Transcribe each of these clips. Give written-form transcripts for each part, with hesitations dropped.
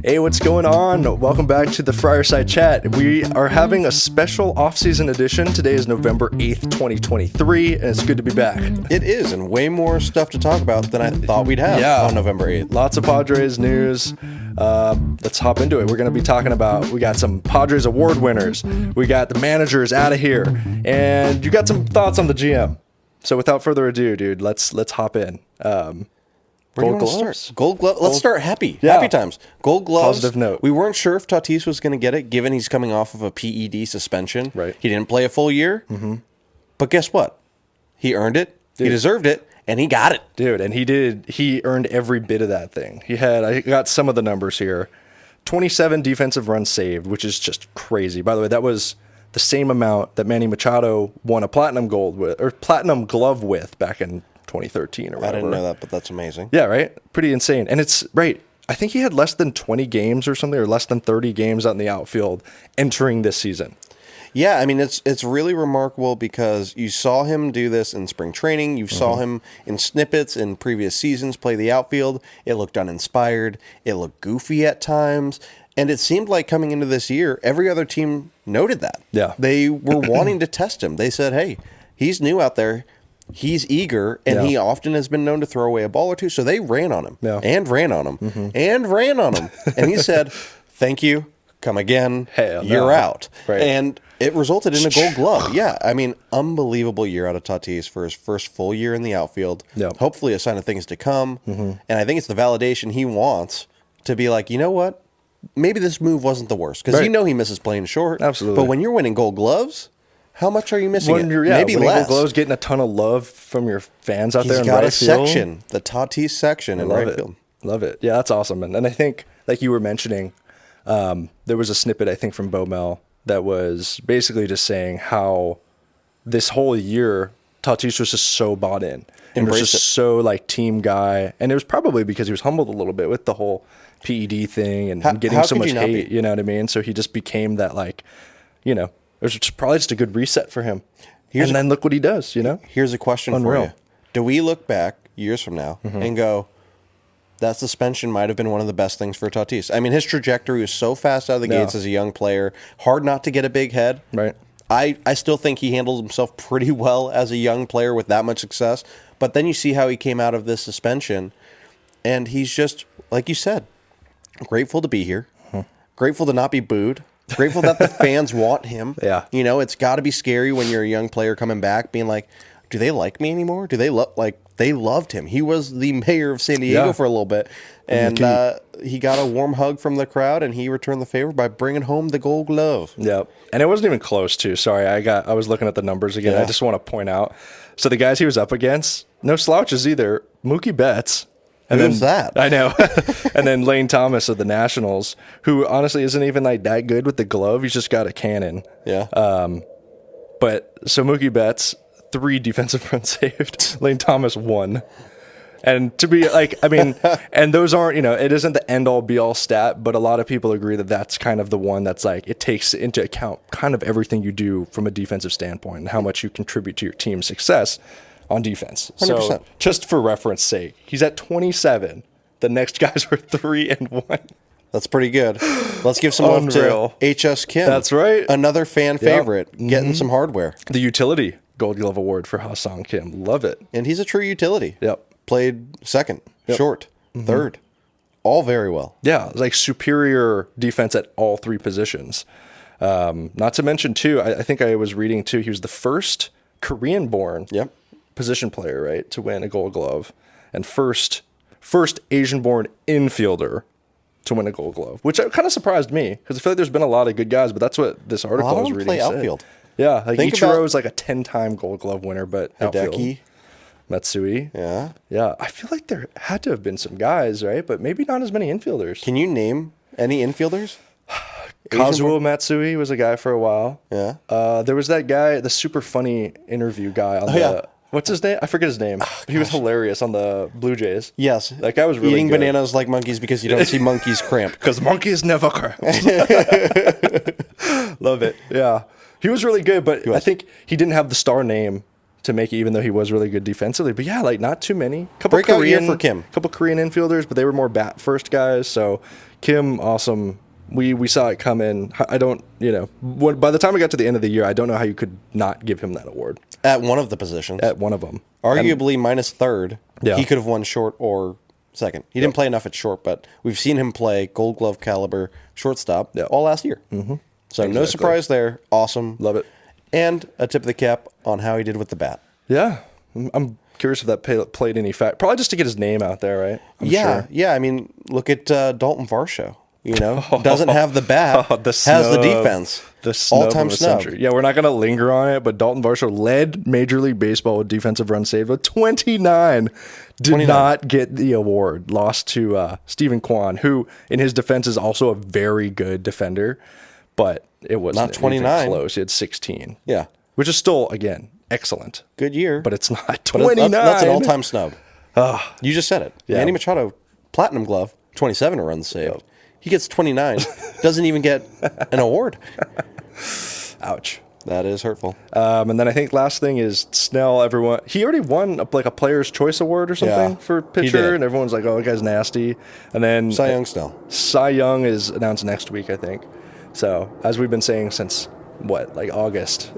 Hey, what's going on? Welcome back to the Friarside Chat. We are having a special off-season edition. Today is November 8th, 2023, and it's good to be back. It is, and way more stuff to talk about than I thought we'd have on November 8th. Lots of Padres news. Let's hop into it. We're going to be talking about, we got some Padres award winners. We got the managers out of here. And you got some thoughts on the GM. So without further ado, dude, let's hop in. Gold gloves. Gold gloves. Let's start happy. Yeah. Happy times. Gold gloves. Positive note. We weren't sure if Tatis was going to get it, given he's coming off of a PED suspension. Right. He didn't play a full year. Mm-hmm. But guess what? He earned it. Dude. He deserved it. And he got it. Dude, and he did. He earned every bit of that thing. I got some of the numbers here. 27 defensive runs saved, which is just crazy. By the way, that was the same amount that Manny Machado won a platinum glove with back in 2013 or whatever. I didn't know that, but that's amazing. Yeah, right? Pretty insane. And it's, right, I think he had less than 20 games or something, or less than 30 games out in the outfield entering this season. Yeah, I mean, it's really remarkable because you saw him do this in spring training. You saw him in snippets in previous seasons play the outfield. It looked uninspired. It looked goofy at times. And it seemed like coming into this year, every other team noted that. Yeah. They were wanting to test him. They said, hey, he's new out there. He's eager, and he often has been known to throw away a ball or two. So they ran on him and ran on him and ran on him. And he said, thank you. Come again. Hell You're no. out. Right. And it resulted in a gold glove. Yeah. I mean, unbelievable year out of Tatis for his first full year in the outfield. Yep. Hopefully a sign of things to come. And I think it's the validation he wants to be like, you know what? Maybe this move wasn't the worst. Because you know he misses playing short. Absolutely. But when you're winning gold gloves, how much are you missing it? Maybe winning less. gold Gloves getting a ton of love from your fans out there in He's got right a field. section, the Tatis section in right field. Love it. Yeah, that's awesome. And I think, like you were mentioning, there was a snippet, I think, from Bye BoMel that was basically just saying how this whole year Tatis was just so bought in. And was just so like team guy. And it was probably because he was humbled a little bit with the whole PED thing and getting so much hate, you know what I mean? So he just became that, like, you know, it was probably just a good reset for him. And then look what he does, you know? Here's a question for you. Do we look back years from now and go, that suspension might have been one of the best things for Tatis? I mean, his trajectory was so fast out of the gates as a young player. Hard not to get a big head. Right. I still think he handled himself pretty well as a young player with that much success. But then you see how he came out of this suspension, and he's just, like you said, grateful to be here, grateful to not be booed, grateful that the fans want him. Yeah. You know, it's got to be scary when you're a young player coming back being like, do they like me anymore? Do they they loved him. He was the mayor of San Diego for a little bit. And he got a warm hug from the crowd, and he returned the favor by bringing home the gold glove. Yep. And it wasn't even close, too. Sorry, I was looking at the numbers again. I just want to point out. So the guys he was up against, no slouches either. Mookie Betts. And Who's that? I know. And then Lane Thomas of the Nationals, who honestly isn't even like that good with the glove. He's just got a cannon. Yeah. But so Mookie Betts, 3 defensive runs saved. Lane Thomas, 1. And to be like, I mean, and those aren't, you know, it isn't the end all be all stat, but a lot of people agree that that's kind of the one that's like, it takes into account kind of everything you do from a defensive standpoint and how much you contribute to your team's success on defense. 100%. So just for reference sake, he's at 27. The next guys were 3 and 1. That's pretty good. Let's give some love to H.S. Kim. That's right. Another fan favorite, getting some hardware. The utility Gold Glove Award for Ha-Seong Kim. Love it. And he's a true utility. Yep. Played second, short, third. All very well. Yeah, like superior defense at all 3 positions. Not to mention, too, I think I was reading, too, he was the first Korean-born position player, right, to win a Gold Glove. And first Asian-born infielder to win a Gold Glove, which kind of surprised me because I feel like there's been a lot of good guys, but that's what this article I was reading play outfield. Yeah, like Ichiro is like a 10-time Gold Glove winner, but outfield. Hideki. Matsui. Yeah. Yeah. I feel like there had to have been some guys, right? But maybe not as many infielders. Can you name any infielders? Kazuo Matsui was a guy for a while. Yeah. There was that guy, the super funny interview guy on what's his name? I forget his name. He was hilarious on the Blue Jays. Yes. That guy was really Eating good. bananas like monkeys because you don't see monkeys cramp. Because monkeys never cramp. Love it. Yeah. He was really good, but I think he didn't have the star name to make it, even though he was really good defensively. But yeah, like not too many. Breakout year for Kim. Couple Korean infielders, but they were more bat first guys. So Kim, awesome. We saw it come in. I don't, by the time we got to the end of the year, I don't know how you could not give him that award. At one of the positions. At one of them. Arguably minus third. Yeah. He could have won short or second. He didn't play enough at short, but we've seen him play Gold Glove caliber shortstop all last year. Mm-hmm. So no surprise there. Awesome. Love it. And a tip of the cap on how he did with the bat. Yeah. I'm curious if that played any fact. Probably just to get his name out there, right? I'm sure. Yeah. I mean, look at Dalton Varsho. Doesn't have the bat, has the defense. The snub all-time of the snub. century. Yeah, we're not going to linger on it, but Dalton Varsho led Major League Baseball with defensive runs saved with 29. Did not get the award. Lost to Stephen Kwan, who, in his defense, is also a very good defender, but it wasn't not 29 close. He had 16. Yeah, which is still, again, excellent. Good year, but it's not 29. That's an all-time snub. You just said it. Yeah. Manny Machado, Platinum Glove, 27 runs saved. Yep. He gets 29, doesn't even get an award. Ouch. That is hurtful. And then I think last thing is Snell. Everyone, he already won a Player's Choice Award or something for pitcher, and everyone's like, "Oh, that guy's nasty." And then Cy Young Snell. Cy Young is announced next week, I think. So as we've been saying since August,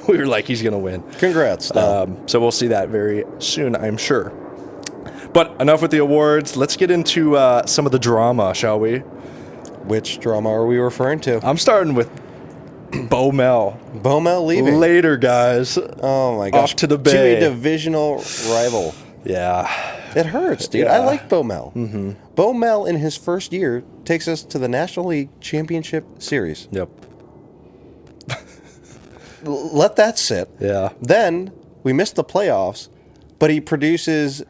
we were like, he's gonna win. Congrats. So we'll see that very soon, I'm sure. But enough with the awards. Let's get into some of the drama, shall we? Which drama are we referring to? I'm starting with BoMel. BoMel leaving. Later, guys. Oh, my gosh. Off to the Bay. To a divisional rival. Yeah. It hurts, dude. Yeah. I like BoMel. Mm-hmm. BoMel, in his first year, takes us to the National League Championship Series. Yep. Let that sit. Yeah. Then we missed the playoffs, but he produces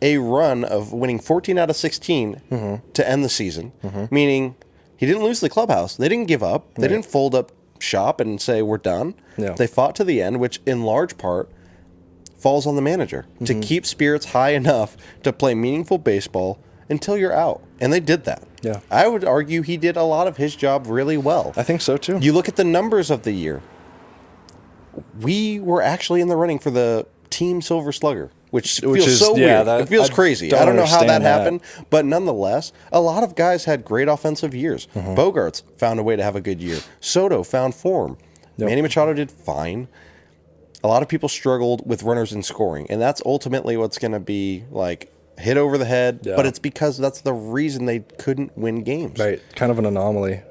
a run of winning 14 out of 16 to end the season, meaning he didn't lose the clubhouse. They didn't give up. They didn't fold up shop and say, we're done. Yeah. They fought to the end, which in large part falls on the manager to keep spirits high enough to play meaningful baseball until you're out. And they did that. Yeah. I would argue he did a lot of his job really well. I think so, too. You look at the numbers of the year. We were actually in the running for the Team Silver Slugger, which feels is, so yeah, weird. It feels crazy. I don't know how that happened, but nonetheless, a lot of guys had great offensive years. Bogarts found a way to have a good year. Soto found form. Yep. Manny Machado did fine. A lot of people struggled with runners in scoring, and that's ultimately what's going to be like hit over the head, but it's because that's the reason they couldn't win games. Right. Kind of an anomaly.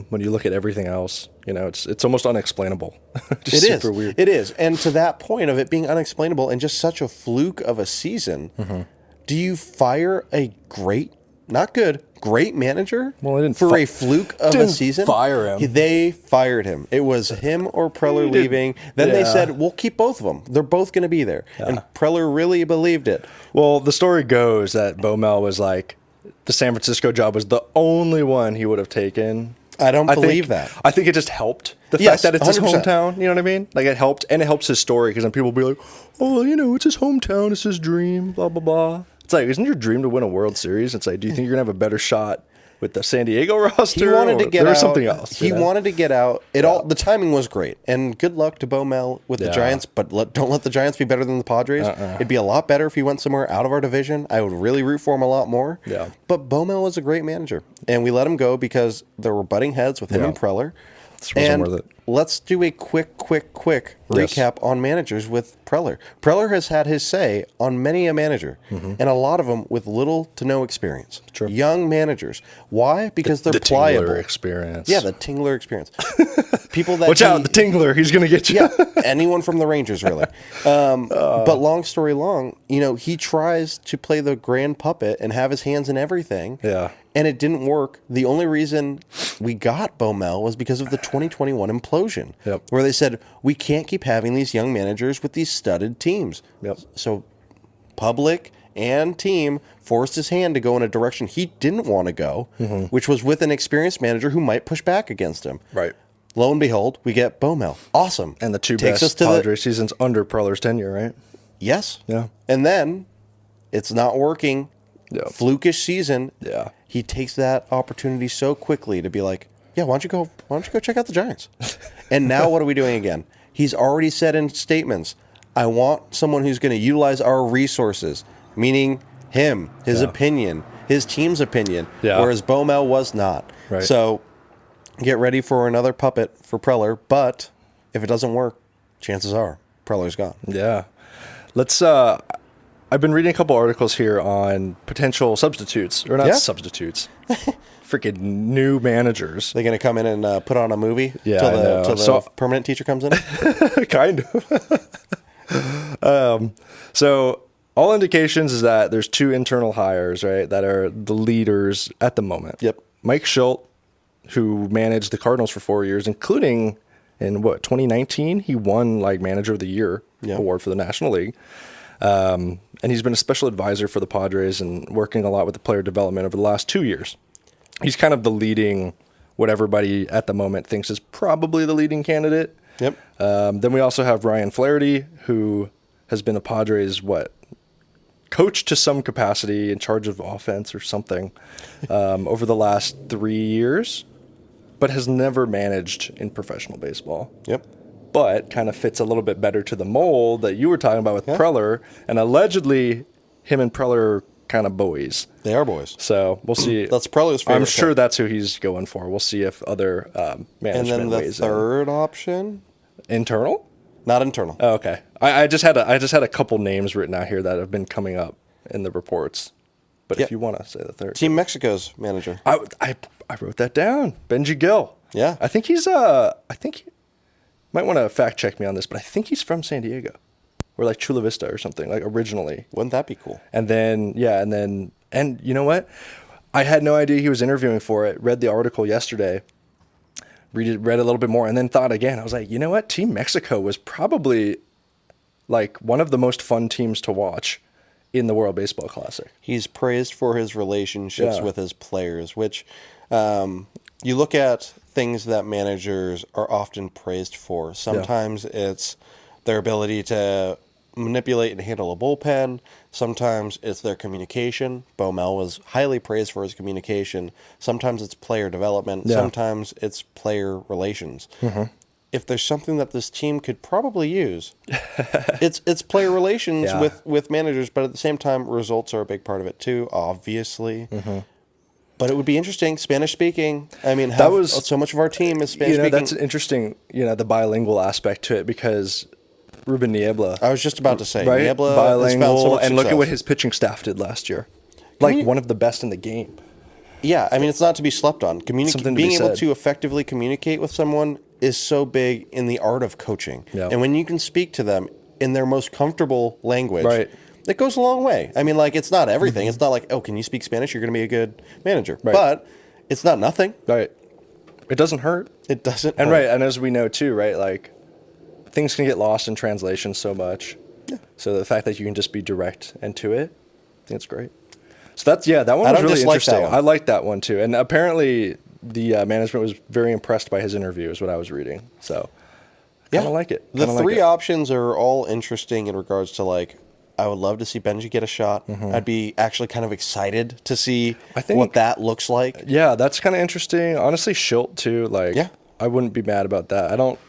When you look at everything else, it's almost unexplainable. Just super weird. It is. And to that point of it being unexplainable and just such a fluke of a season, do you fire a great manager for a fluke of a season? Fire him. They fired him. It was him or Preller leaving. Then they said, we'll keep both of them. They're both going to be there. Yeah. And Preller really believed it. Well, the story goes that BoMel was like, the San Francisco job was the only one he would have taken. I don't believe that. I think it just helped. The fact that it's 100%. His hometown, you know what I mean? Like, it helped, and it helps his story, because then people will be like, oh, it's his hometown, it's his dream, blah, blah, blah. It's like, isn't your dream to win a World Series? It's like, do you think you're going to have a better shot with the San Diego roster? He wanted to get out. Something else. He wanted to get out. The timing was great, and good luck to BoMel with the Giants. But don't let the Giants be better than the Padres. It'd be a lot better if he went somewhere out of our division. I would really root for him a lot more. Yeah. But BoMel was a great manager, and we let him go because there were butting heads with him and Preller. This wasn't worth it. Let's do a quick recap on managers with Preller. Preller has had his say on many a manager, and a lot of them with little to no experience. True. Young managers. Why? Because they're the pliable. Tingler experience. Yeah, the Tingler experience. People that watch out, the Tingler. He's going to get you. Yeah, anyone from the Rangers, really. But long story long, he tries to play the grand puppet and have his hands in everything. Yeah. And it didn't work. The only reason we got BoMel was because of the 2021 implosion, where they said, we can't keep having these young managers with these studded teams. Yep. So public and team forced his hand to go in a direction he didn't want to go, which was with an experienced manager who might push back against him. Right. Lo and behold, we get BoMel. Awesome. And the two best Padres seasons under Preller's tenure, right? Yes. Yeah. And then it's not working. Yep. Flukish season. Yeah. He takes that opportunity so quickly to be like, yeah, why don't you go check out the Giants? And now what are we doing again? He's already said in statements, I want someone who's going to utilize our resources, meaning him, his opinion, his team's opinion, Yeah. whereas BoMel was not. Right. So get ready for another puppet for Preller, but if it doesn't work, chances are Preller's gone. Yeah. Let's I've been reading a couple articles here on potential substitutes, or not Yeah. substitutes. Freaking new managers. They're going to come in and put on a movie Yeah, till I know. the So- permanent teacher comes in? Kind of. So all indications is that there's two internal hires, right, that are the leaders at the moment. Yep. Mike Schilt, who managed the Cardinals for 4 years, including in 2019, he won like Manager of the Year Yep. award for the National League. And he's been a special advisor for the Padres and working a lot with the player development over the last 2 years. He's kind of the leading, what everybody at the moment thinks is probably the leading candidate. Yep. Then we also have Ryan Flaherty, who has been a Padres, coach to some capacity, in charge of offense or something, over the last 3 years, but has never managed in professional baseball. Yep. But kind of fits a little bit better to the mold that you were talking about with Preller, and allegedly him and Preller are kind of boys. They are boys. So we'll see. That's Preller's favorite. I'm sure pick. that's who he's going for. We'll see if other management And then the weighs in. third option, Internal. not internal. Oh, okay. I just had a couple names written out here that have been coming up in the reports. But Yep. if you want to say the third, Team Mexico's manager. I wrote that down. Benji Gill. Yeah. I think he's might want to fact check me on this, but I think he's from San Diego, or like Chula Vista or something, like originally. Wouldn't that be cool? And then and you know what? I had no idea he was interviewing for it. Read the article yesterday. Read a little bit more, and then thought again. I was like, you know what? Team Mexico was probably like one of the most fun teams to watch in the World Baseball Classic. He's praised for his relationships Yeah. with his players, which you look at things that managers are often praised for. Sometimes it's their ability to manipulate and handle a bullpen. Sometimes it's their communication. BoMel was highly praised for his communication. Sometimes it's player development. Yeah. Sometimes it's player relations. If there's something that this team could probably use, it's player relations Yeah. with managers, but at the same time, results are a big part of it too, obviously. But it would be interesting, Spanish speaking. I mean, so much of our team is Spanish speaking. That's interesting, the bilingual aspect to it, because Ruben Niebla, I was just about to say, right? Niebla has Bilingual, found so much and look at success. what his pitching staff did last year. Like one of the best in the game. Yeah, I mean, it's not to be slept on. Something to Being be able said. to effectively communicate with someone is so big in the art of coaching. Yeah. And when you can speak to them in their most comfortable language, Right. it goes a long way. I mean, like, it's not everything. It's not like, oh, can you speak Spanish? You're going to be a good manager. Right. But it's not nothing. Right. It doesn't hurt. It doesn't. And hurt. right, and as we know too, right, like things can get lost in translation so much. Yeah. So the fact that you can just be direct and to it, I think it's great. So that one was don't really dislike that interesting. one. I liked that one too. And apparently the management was very impressed by his interview, is what I was reading. So I kind of like it. The Kinda like three it. options are all interesting in regards to, like, I would love to see Benji get a shot. I'd be actually kind of excited to see I think- what that looks like. Yeah, that's kind of interesting. Honestly, Schilt too. Like, Yeah. I wouldn't be mad about that. I don't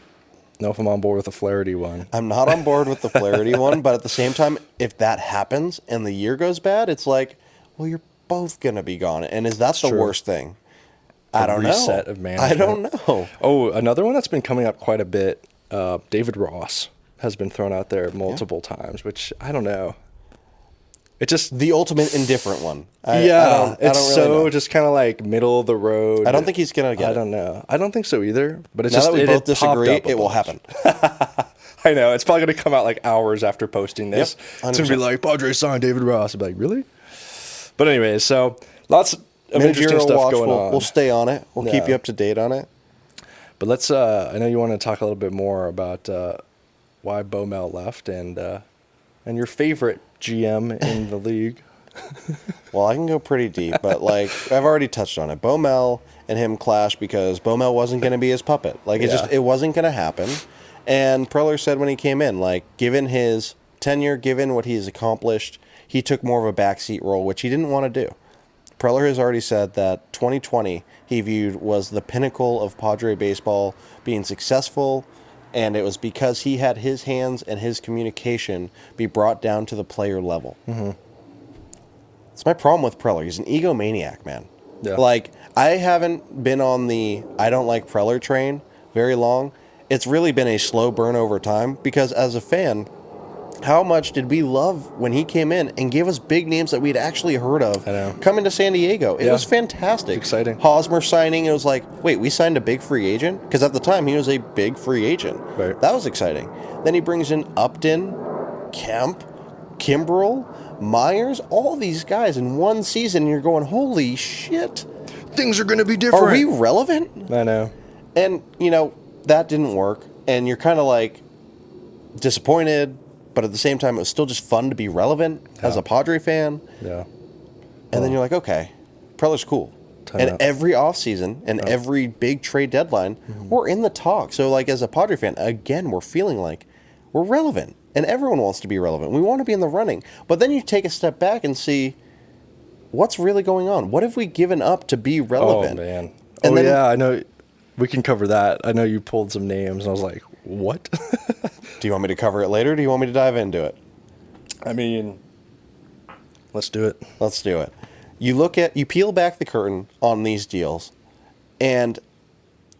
know if I'm on board with the Flaherty one. I'm not on board with the Flaherty one, but at the same time, if that happens and the year goes bad, it's like, well, you're both going to be gone. And is that the True. worst thing? I don't know. Reset of management. I don't know. Oh, another one that's been coming up quite a bit, David Ross has been thrown out there multiple times, which I don't know. It just The ultimate indifferent one. I it's don't really so know. just kind of like middle of the road. I don't think he's going to get I it. don't know. I don't think so either. But it's Now just that we it both had popped disagree, up a it will bunch. happen. I know it's probably going to come out like hours after posting this. Yep, It's going to be 100%. like Padres signed David Ross. I'll be like, really? But anyways, so lots of interesting Managerial stuff watch, going on. we'll stay on it. We'll keep Yeah. you up to date on it. But let's. I know you want to talk a little bit more about why BoMel left and your favorite GM in the league. Well, I can go pretty deep, but like I've already touched on it. BoMel and him clashed because BoMel wasn't going to be his puppet. Like it wasn't going to happen. And Preller said when he came in, like, given his tenure, given what he's accomplished, he took more of a backseat role, which he didn't want to do. Preller has already said that 2020 he viewed was the pinnacle of Padre baseball being successful, and it was because he had his hands and his communication be brought down to the player level. It's my problem with Preller. He's an egomaniac, man. Yeah. Like, I haven't been on the I don't like Preller train very long. It's really been a slow burn over time because as a fan, how much did we love when he came in and gave us big names that we'd actually heard of I know. coming to San Diego? It was fantastic. Exciting. Hosmer signing, it was like, wait, we signed a big free agent? Because at the time, he was a big free agent. Right. That was exciting. Then he brings in Upton, Kemp, Kimbrell, Myers, all these guys in one season, and you're going, holy shit. Things are going to be different. Are we relevant? I know. And, that didn't work. And you're kind of like disappointed, but at the same time, it was still just fun to be relevant as a Padre fan. Yeah. And then you're like, okay, Preller's cool. And every offseason and every big trade deadline, we're in the talk. So, like, as a Padre fan, again, we're feeling like we're relevant. And everyone wants to be relevant. We want to be in the running. But then you take a step back and see what's really going on. What have we given up to be relevant? Oh, man. And then, I know. We can cover that. I know you pulled some names, and I was like, what? Do you want me to cover it later, or do you want me to dive into it? I mean, let's do it. Let's do it. You peel back the curtain on these deals, and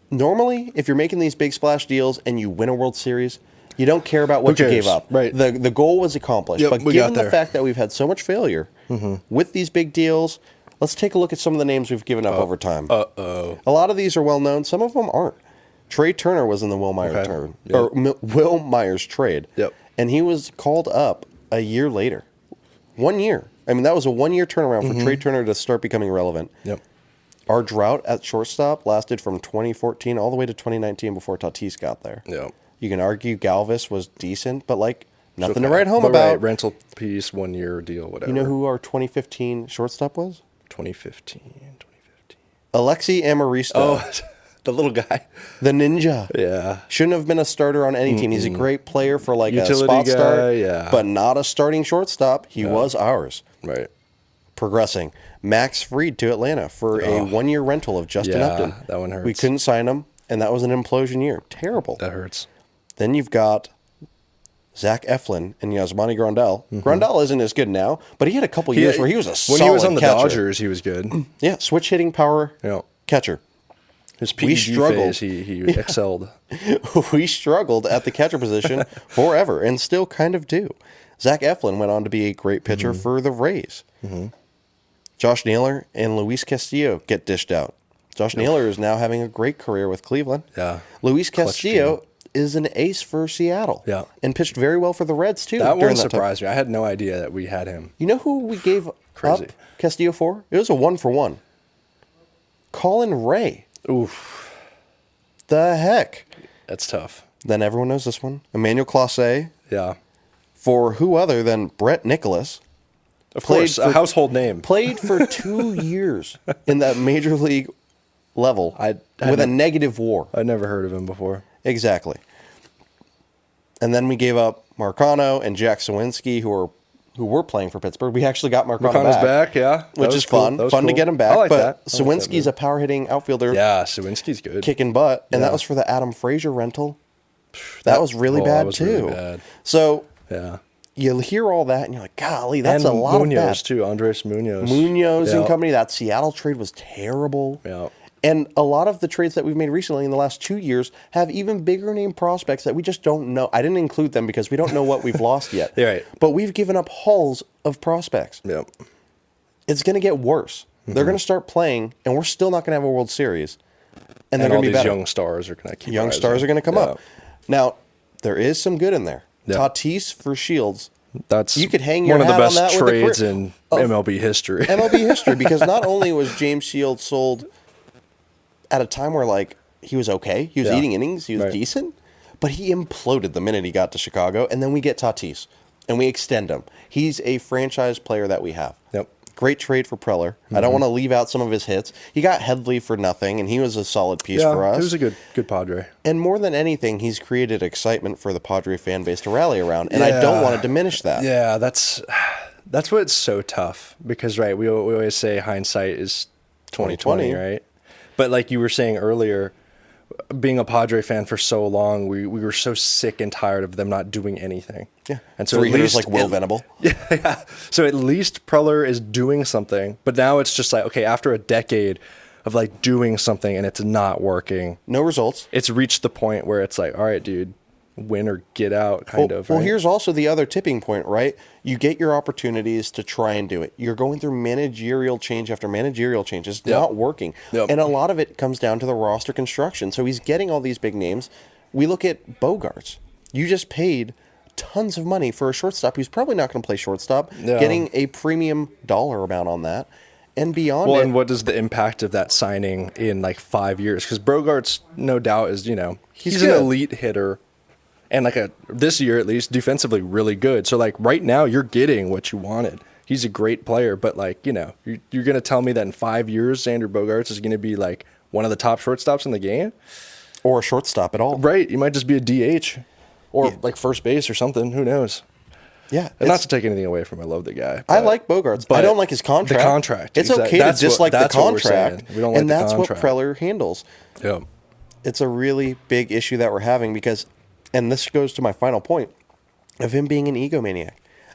normally, if you're making these big splash deals and you win a World Series, you don't care about what you gave up. Right. The goal was accomplished. Yep, but we given got the there. fact that we've had so much failure with these big deals, let's take a look at some of the names we've given up over time. Uh-oh. A lot of these are well known. Some of them aren't. Trey Turner was in the Will Myers turn, Yep. or Will Myers trade. Yep. And he was called up a year later. 1 year. I mean, that was a 1 year turnaround for Trey Turner to start becoming relevant. Yep. Our drought at shortstop lasted from 2014 all the way to 2019 before Tatis got there. Yep. You can argue Galvis was decent, but like nothing to Okay. write home But about. Right, rental piece, 1 year deal, whatever. You know who our 2015 shortstop was? 2015. Alexi Amaristo. Oh, the little guy. The ninja. Yeah. Shouldn't have been a starter on any team. He's a great player for like Utility a spot guy, start, yeah. but not a starting shortstop. He was ours. Right. Progressing. Max Fried to Atlanta for a 1 year rental of Justin Yeah, Upton. that one hurts. We couldn't sign him, and that was an implosion year. Terrible. That hurts. Then you've got Zach Eflin and Yasmani Grandal. Grandal isn't as good now, but he had a couple years where he was a solid When he was on the catcher. Dodgers, he was good. Yeah, switch hitting power Yeah. catcher. His We PED struggled. phase, he excelled. We struggled at the catcher position forever and still kind of do. Zach Eflin went on to be a great pitcher for the Rays. Josh Naylor and Luis Castillo get dished out. Josh Naylor is now having a great career with Cleveland. Yeah. Luis Clutch Castillo is an ace for Seattle. Yeah. And pitched very well for the Reds, too. That during one that time. surprised me. I had no idea that we had him. You know who we gave Crazy. up Castillo for? It was a 1-for-1. Colin Ray. Oof. The heck? That's tough. Then everyone knows this one. Emmanuel Clase Yeah. for who other than Brett Nicholas. Of course, a household name. Played for 2 years in that major league level with a negative WAR. I'd never heard of him before. Exactly. And then we gave up Marcano and Jack Sawinski, who were playing for Pittsburgh. We actually got Marcano Marcano's back, yeah. That which was is cool. fun. That was Fun to cool. get him back. I like but that. I like that Sawinski's move. a power hitting outfielder, Yeah, Sawinski's good. kicking butt, and Yeah. that was for the Adam Frazier rental. That was really bad that was too. really bad. So Yeah. you hear all that, and you're like, golly, that's a lot Munoz, of bad. too. Andres Munoz. Munoz and Yeah. company. That Seattle trade was terrible. Yeah. And a lot of the trades that we've made recently in the last 2 years have even bigger name prospects that we just don't know. I didn't include them because we don't know what we've lost yet. You're right. But we've given up hulls of prospects. Yep. It's going to get worse. They're going to start playing, and we're still not going to have a World Series. And they're And all going to be these better. young stars are going to keep Young rising. stars are going to come Yeah. up. Now, there is some good in there. Yeah. Tatis for Shields. That's You could hang your one of the hat on best that with a trades career- in of MLB history. MLB history, because not only was James Shields sold at a time where like he was okay, he was Yeah. eating innings, he was Right. decent, but he imploded the minute he got to Chicago, and then we get Tatis and we extend him. He's a franchise player that we have. Yep. Great trade for Preller. I don't want to leave out some of his hits. He got Headley for nothing, and he was a solid piece Yeah, for us. he was a good Padre. And more than anything, he's created excitement for the Padre fan base to rally around, and I don't want to diminish that. Yeah, that's what's so tough because we always say hindsight is 20/20, 20/20. right? But like you were saying earlier, being a Padre fan for so long, we were so sick and tired of them not doing anything. Yeah. And so Three at hitters least like Will Venable. Yeah. So at least Preller is doing something, but now it's just like, okay, after a decade of like doing something and it's not working, No results. it's reached the point where it's like, all right, dude, win or get out kind of. Well, right? here's also the other tipping point, right? You get your opportunities to try and do it. You're going through managerial change after managerial change. It's not working. Yep. And a lot of it comes down to the roster construction. So he's getting all these big names. We look at Bogarts. You just paid tons of money for a shortstop who's probably not going to play shortstop, getting a premium dollar amount on that. And beyond Well, it, and what is the impact of that signing in like 5 years? Because Bogarts, no doubt, is, he's an good. elite hitter. And like this year, at least, defensively really good. So like right now, you're getting what you wanted. He's a great player, but like, you're going to tell me that in 5 years, Xander Bogarts is going to be like one of the top shortstops in the game? or a shortstop at all. Right. You might just be a DH or like first base or something. Who knows? Yeah. And not to take anything away from, I love the guy. I like Bogarts. I don't like his contract. The contract. It's exactly. okay That's to dislike the that's what we're contract. saying. We don't like and the that's contract. what Preller handles. Yeah. It's a really big issue that we're having because, and this goes to my final point, of him being an egomaniac.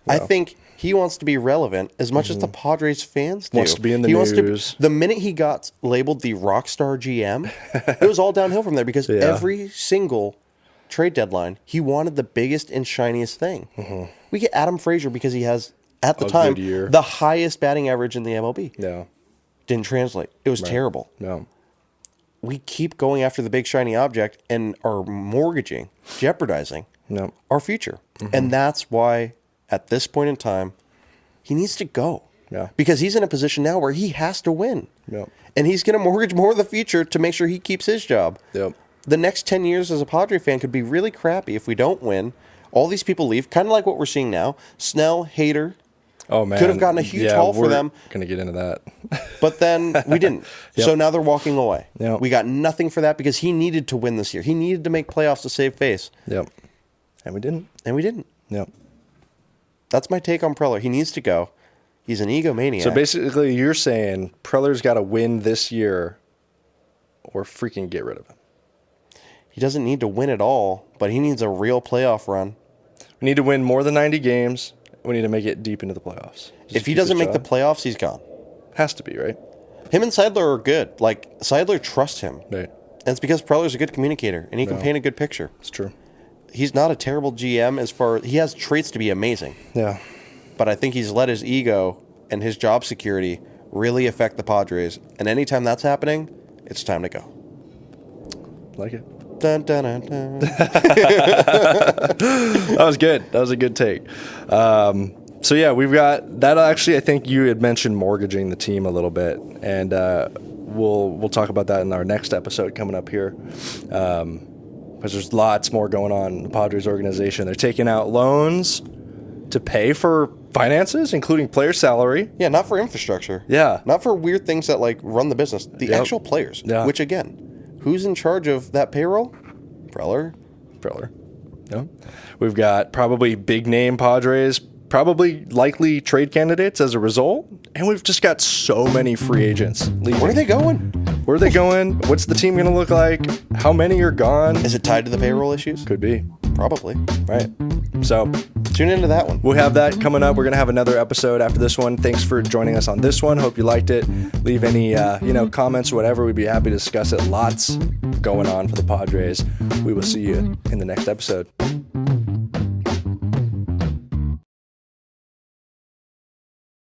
I think he wants to be relevant as much as the Padres fans do. Wants to be in the he news. The minute he got labeled the rock star GM, it was all downhill from there because every single trade deadline, he wanted the biggest and shiniest thing. We get Adam Frazier because he has, at the time, good year. the highest batting average in the MLB. Yeah. Didn't translate. It was terrible. No. We keep going after the big shiny object and are mortgaging, jeopardizing No. our future. And that's why, at this point in time, he needs to go. Yeah. Because he's in a position now where he has to win. Yep. And he's going to mortgage more of the future to make sure he keeps his job. Yep. The next 10 years as a Padre fan could be really crappy if we don't win. All these people leave, kind of like what we're seeing now. Snell, Hader, Oh, man. could have gotten a huge haul for them. Going to get into that. But then we didn't. So now they're walking away. Yep. We got nothing for that because he needed to win this year. He needed to make playoffs to save face. Yep. And we didn't. And we didn't. Yep. That's my take on Preller. He needs to go. He's an egomaniac. So basically, you're saying Preller's got to win this year or freaking get rid of him. He doesn't need to win it all, but he needs a real playoff run. We need to win more than 90 games. We need to make it deep into the playoffs. If he doesn't make the playoffs, he's gone. Has to be, right? Him and Seidler are good. Like, Seidler trusts him. Right. And it's because Preller's a good communicator, and he can paint a good picture. It's true. He's not a terrible GM as far as... He has traits to be amazing. Yeah. But I think he's let his ego and his job security really affect the Padres. And anytime that's happening, it's time to go. Like it. Dun, dun, dun, dun. That was good. That was a good take. So yeah, we've got that. Actually, I think you had mentioned mortgaging the team a little bit, and we'll talk about that in our next episode coming up here. Because there's lots more going on in the Padres organization. They're taking out loans to pay for finances, including player salary. Yeah, not for infrastructure. Yeah. Not for weird things that like run the business. The actual players. Yeah. Which again, who's in charge of that payroll? Preller. Yeah. We've got probably big name Padres, probably likely trade candidates as a result. And we've just got so many free agents leaving. Where are they going? Where are they going? What's the team going to look like? How many are gone? Is it tied to the payroll issues? Could be. Probably. Right. So Tune into that one. we'll have that coming up. We're going to have another episode after this one. Thanks for joining us on this one. Hope you liked it. Leave any, comments or whatever. We'd be happy to discuss it. Lots going on for the Padres. We will see you in the next episode.